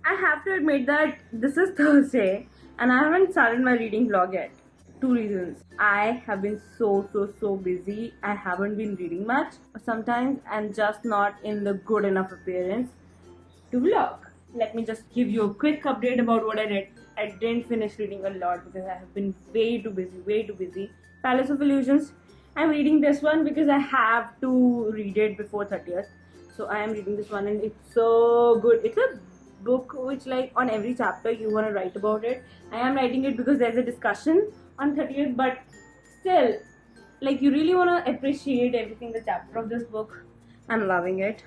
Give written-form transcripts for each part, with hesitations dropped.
I have to admit that this is Thursday and I haven't started my reading vlog yet. Two reasons. I have been so busy. I haven't been reading much. Sometimes I'm just not in the good enough appearance to vlog. Let me just give you a quick update about what I read. I didn't finish reading a lot because I have been way too busy. Palace of Illusions. I'm reading this one because I have to read it before 30th. So I am reading this one and it's so good. It's a book which like on every chapter you want to write about it. I am writing it because there's a discussion on 30th, but still like you really want to appreciate every single chapter of this book. I'm loving it.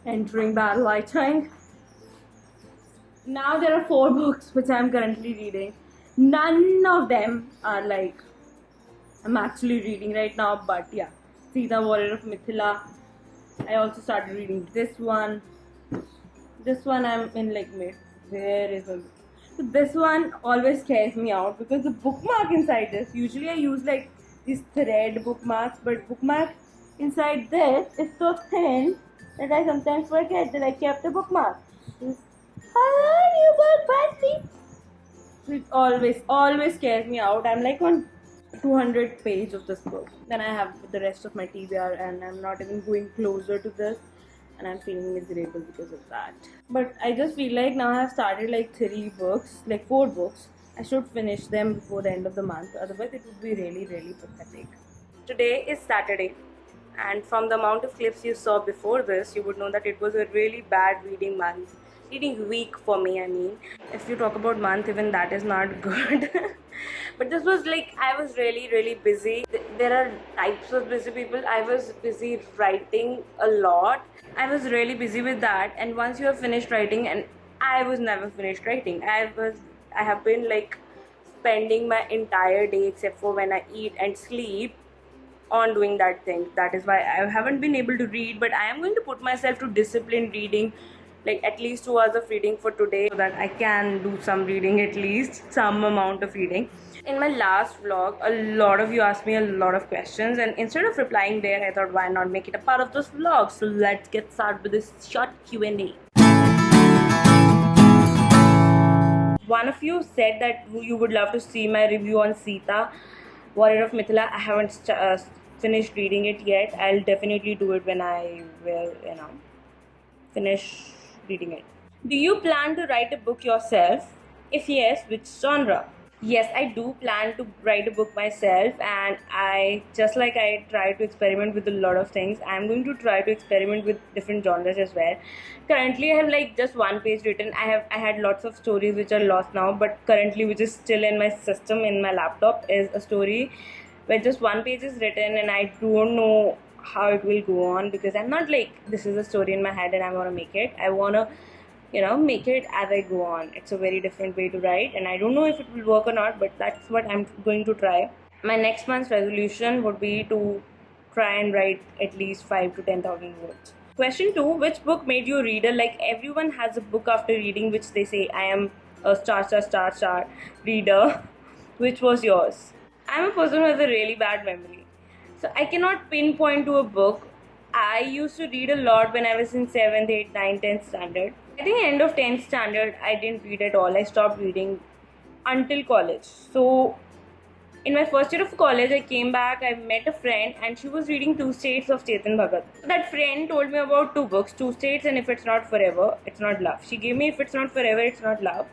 Entering Battle, I think. Now there are 4 books which I'm currently reading. None of them are like I'm actually reading right now, but yeah. Sita, Warrior of Mithila. I also started reading this one. This one I'm in like mid. Where is it? So this one always scares me out because the bookmark inside this. Usually I use like these thread bookmarks, but bookmark inside this is so thin that I sometimes forget that I kept a bookmark. Hello, you book buddy. So it always scares me out. I'm like on 200 page of this book. Then I have the rest of my TBR and I'm not even going closer to this and I'm feeling miserable because of that. But I just feel like now I have started like 4 books. I should finish them before the end of the month. Otherwise it would be really pathetic. Today is Saturday and from the amount of clips you saw before this, you would know that it was a really bad reading week for me. I mean, if you talk about month, even that is not good. But this was like I was really busy. There are types of busy people. I was busy writing a lot. I was really busy with that, and once you have finished writing, and I was never finished writing. I have been like spending my entire day except for when I eat and sleep on doing that thing. That is why I haven't been able to read, but I am going to put myself to disciplined reading, like at least 2 hours of reading for today so that I can do some reading, at least some amount of reading. In my last vlog, a lot of you asked me a lot of questions, and instead of replying there, I thought why not make it a part of this vlog. So let's get started with this short Q&A. One of you said that you would love to see my review on Sita, Warrior of Mithila. I haven't finished reading it yet. I'll definitely do it when I will, finish reading it. Do you plan to write a book yourself? If yes, which genre? Yes, I do plan to write a book myself, and I try to experiment with a lot of things. I'm going to try to experiment with different genres as well. Currently I have like just 1 page written. I had lots of stories which are lost now, but currently which is still in my system in my laptop is a story where just 1 page is written, and I don't know how it will go on because I'm not like this is a story in my head and I want to make it. I want to make it as I go on. It's a very different way to write, and I don't know if it will work or not, but that's what I'm going to try. My next month's resolution would be to try and write at least 5 to 10,000 words. Question 2, which book made you a reader? Like everyone has a book after reading which they say I am a star reader. Which was yours? I'm a person who has a really bad memory, so I cannot pinpoint to a book. I used to read a lot when I was in 7th, 8th, 9th, 10th standard. I think end of 10th standard, I didn't read at all. I stopped reading until college. So, in my first year of college, I came back, I met a friend, and she was reading Two States of Chetan Bhagat. That friend told me about 2 books, Two States and If It's Not Forever, It's Not Love. She gave me If It's Not Forever, It's Not Love,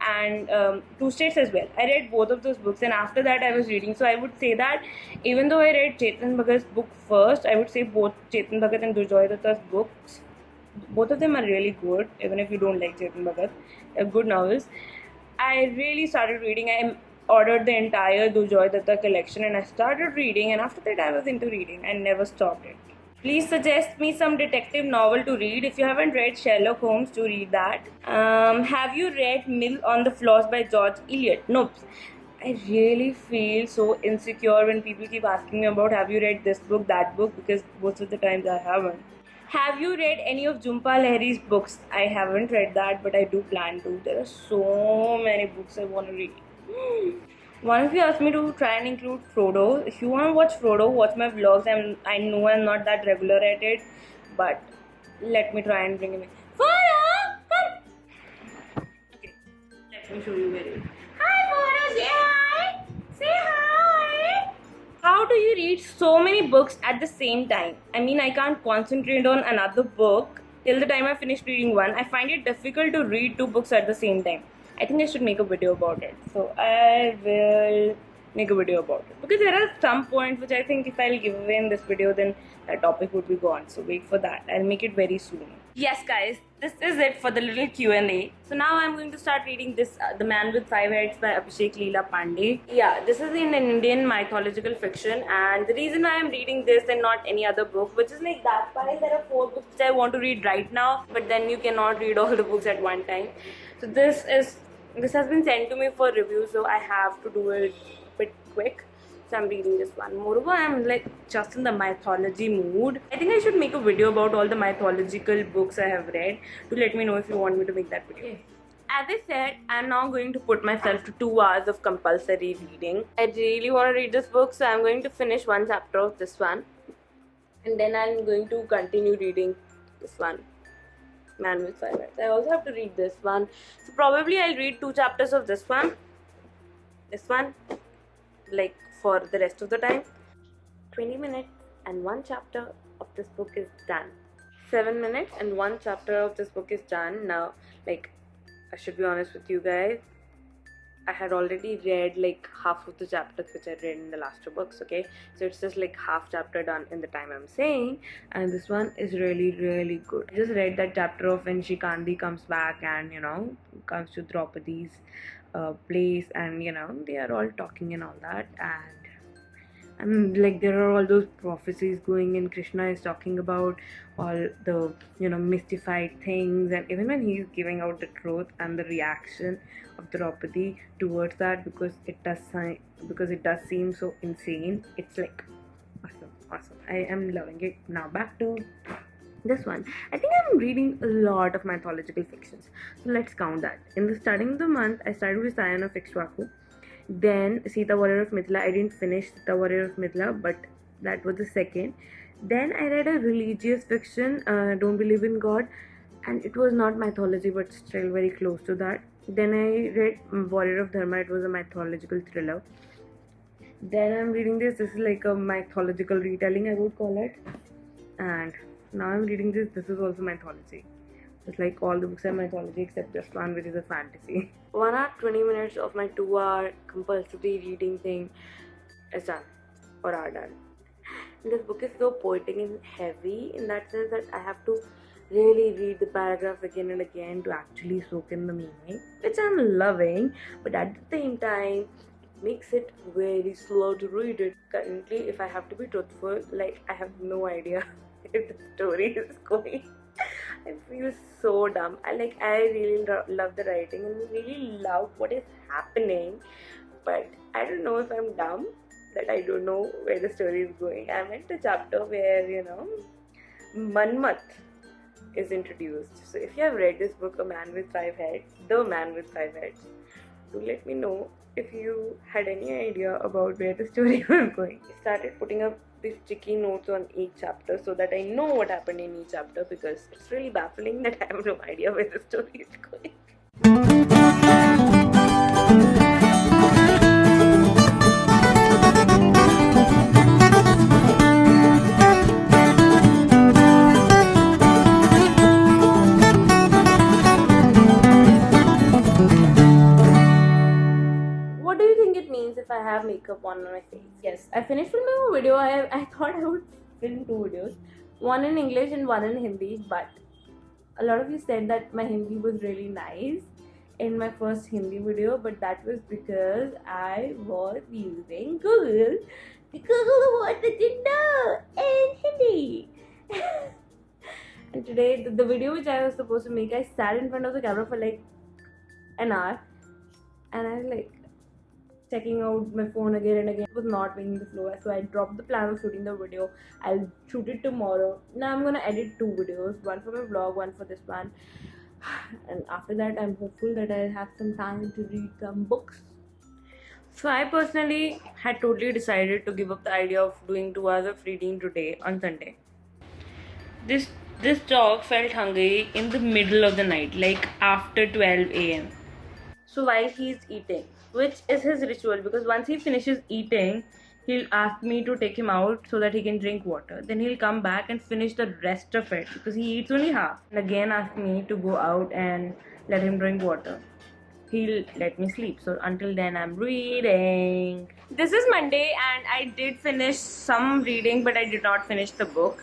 and Two States as well. I read both of those books, and after that I was reading. So I would say that even though I read Chetan Bhagat's book first, I would say both Chetan Bhagat and Durjoy Datta's books, both of them are really good. Even if you don't like Chetan Bhagat, they're good novels. I really started reading. I ordered the entire Durjoy Datta collection and I started reading, and after that I was into reading. I never stopped it. Please suggest me some detective novel to read. If you haven't read Sherlock Holmes, to read that. Have you read Mill on the Floors by George Eliot? Nope. I really feel so insecure when people keep asking me about have you read this book, that book, because most of the times I haven't. Have you read any of Jhumpa Lahiri's books? I haven't read that, but I do plan to. There are so many books I want to read. One of you asked me to try and include Frodo. If you want to watch Frodo, watch my vlogs. I know I'm not that regular at it, but let me try and bring him in. Frodo, come Let me show you where it is. Hi, Mona, say hi. Say hi. How do you read so many books at the same time? I mean, I can't concentrate on another book till the time I finish reading one. I find it difficult to read two books at the same time. I think I should make a video about it. So I will make a video about it. Because there are some points which I think if I'll give away in this video, then that topic would be gone. So wait for that. I'll make it very soon. Yes, guys, this is it for the little Q&A. So now I'm going to start reading this The Man with Five Heads by Abhishek Leela Pandey. Yeah, this is in an Indian mythological fiction, and the reason why I'm reading this and not any other book, which is like that why there are 4 books which I want to read right now, but then you cannot read all the books at one time. So this has been sent to me for review, so I have to do it a bit quick. So I'm reading this one. Moreover, I'm like just in the mythology mood. I think I should make a video about all the mythological books I have read. Do let me know if you want me to make that video. As I said, I'm now going to put myself to 2 hours of compulsory reading. I really want to read this book, so I'm going to finish one chapter of this one. And then I'm going to continue reading this one. Man with Five Heads. I also have to read this one. So probably I'll read 2 chapters of this one. Like for the rest of the time. 20 minutes and 1 chapter of this book is done. 7 minutes and 1 chapter of this book is done. Now, like, I should be honest with you guys, I had already read like half of the chapters which I read in the last 2 books, okay? So it's just like half chapter done in the time I'm saying, and this one is really, really good. I just read that chapter of when Shikandi comes back and, you know, comes to Draupadi's place, and, you know, they are all talking and all that, and like there are all those prophecies going, and Krishna is talking about all the, you know, mystified things, and even when he's giving out the truth and the reaction of Draupadi towards that, because it does seem so insane. It's like awesome. I am loving it. Now back to this one. I think I'm reading a lot of mythological fictions. So let's count that. In the starting of the month, I started with Scion of Ikshvaku. Then Sita Warrior of Mithila. I didn't finish Sita Warrior of Mithila, but that was the second. Then I read a religious fiction, Don't Believe in God, and it was not mythology but still very close to that. Then I read Warrior of Dharma. It was a mythological thriller. Then I'm reading this is like a mythological retelling, I would call it. And now I'm reading this is also mythology. It's like all the books are mythology except this one, which is a fantasy. 1 hour 20 minutes of my 2 hour compulsory reading thing is done, or are done. And this book is so poetic and heavy in that sense that I have to really read the paragraph again and again to actually soak in the meaning, which I'm loving, but at the same time it makes it very slow to read it. Currently, if I have to be truthful, like I have no idea if the story is going. I feel so dumb. I really love the writing and really love what is happening, but I don't know if I'm dumb that I don't know where the story is going. I'm at the chapter where, you know, Manmath is introduced. So if you have read this book, The Man with Five Heads, do let me know if you had any idea about where the story was going. I started putting up these sticky notes on each chapter so that I know what happened in each chapter, because it's really baffling that I have no idea where the story is going. What do you think it means if I have makeup on my face? Yes, I finished filming a video. I thought I would film 2 videos, one in English and one in Hindi, but a lot of you said that my Hindi was really nice in my first Hindi video, but that was because I was using Google because what did you know in Hindi? And today the video which I was supposed to make, I sat in front of the camera for like an hour and I was like checking out my phone again and again. It was not making the flow, so I dropped the plan of shooting the video. I'll shoot it tomorrow. Now I'm gonna edit 2 videos, one for my vlog, one for this one, and after that I'm hopeful that I'll have some time to read some books. So I personally had totally decided to give up the idea of doing 2 hours of reading today on Sunday. This dog felt hungry in the middle of the night, like after 12 a.m. So while he's eating, which is his ritual, because once he finishes eating, he'll ask me to take him out so that he can drink water. Then he'll come back and finish the rest of it because he eats only half. And again ask me to go out and let him drink water. He'll let me sleep. So until then, I'm reading. This is Monday, and I did finish some reading, but I did not finish the book.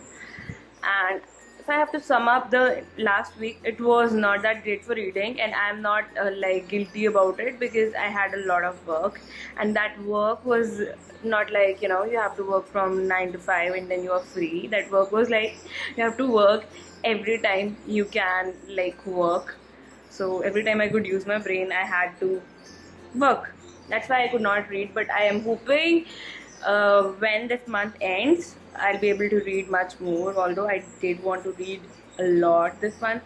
And if I have to sum up the last week, it was not that great for reading, and I'm not like guilty about it because I had a lot of work, and that work was not like, you know, you have to work from 9 to 5 and then you are free. That work was like you have to work every time you can like work. So every time I could use my brain, I had to work. That's why I could not read, but I am hoping when this month ends, I'll be able to read much more. Although I did want to read a lot this month,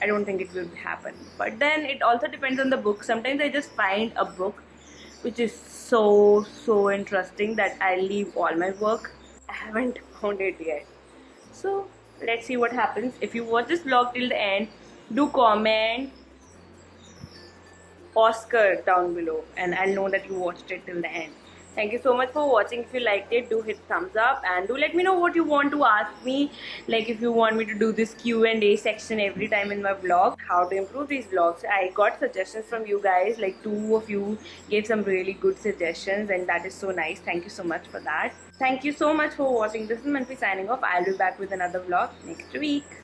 I don't think it will happen. But then it also depends on the book. Sometimes I just find a book which is so interesting that I'll leave all my work. I haven't found it yet. So let's see what happens. If you watch this vlog till the end, do comment Oscar down below and I'll know that you watched it till the end. Thank you so much for watching. If you liked it, do hit thumbs up and do let me know what you want to ask me. Like if you want me to do this Q&A section every time in my vlog, how to improve these vlogs. I got suggestions from you guys, like 2 of you gave some really good suggestions and that is so nice. Thank you so much for that. Thank you so much for watching. This is Manfi signing off. I'll be back with another vlog next week.